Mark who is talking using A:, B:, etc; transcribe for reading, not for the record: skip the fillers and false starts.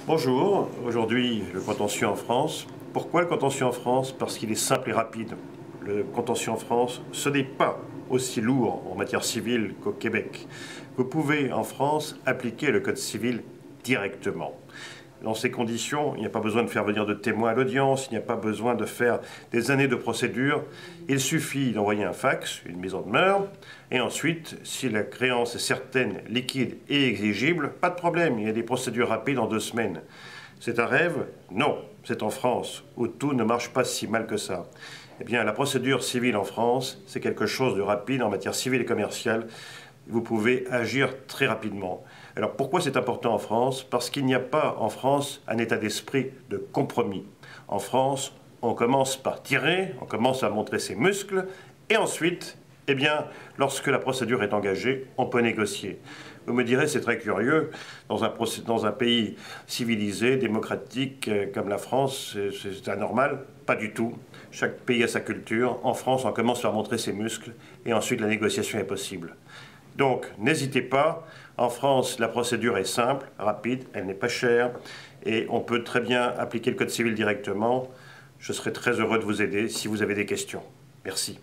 A: Bonjour, aujourd'hui le contentieux en France. Pourquoi le contentieux en France? Parce qu'il est simple et rapide. Le contentieux en France, ce n'est pas aussi lourd en matière civile qu'au Québec. Vous pouvez en France appliquer le code civil directement. Dans ces conditions, il n'y a pas besoin de faire venir de témoins à l'audience, il n'y a pas besoin de faire des années de procédure. Il suffit d'envoyer un fax, une mise en demeure, et ensuite, si la créance est certaine, liquide et exigible, pas de problème, il y a des procédures rapides en 2 semaines. C'est un rêve? Non, c'est en France, où tout ne marche pas si mal que ça. Eh bien, la procédure civile en France, c'est quelque chose de rapide en matière civile et commerciale. Vous pouvez agir très rapidement. Alors pourquoi c'est important en France? Parce qu'il n'y a pas en France un état d'esprit de compromis. En France, on commence par tirer, on commence à montrer ses muscles, et ensuite, eh bien, lorsque la procédure est engagée, on peut négocier. Vous me direz, c'est très curieux, dans un pays civilisé, démocratique comme la France, c'est anormal. Pas du tout. Chaque pays a sa culture. En France, on commence par montrer ses muscles, et ensuite la négociation est possible. Donc, n'hésitez pas. En France, la procédure est simple, rapide, elle n'est pas chère et on peut très bien appliquer le code civil directement. Je serai très heureux de vous aider si vous avez des questions. Merci.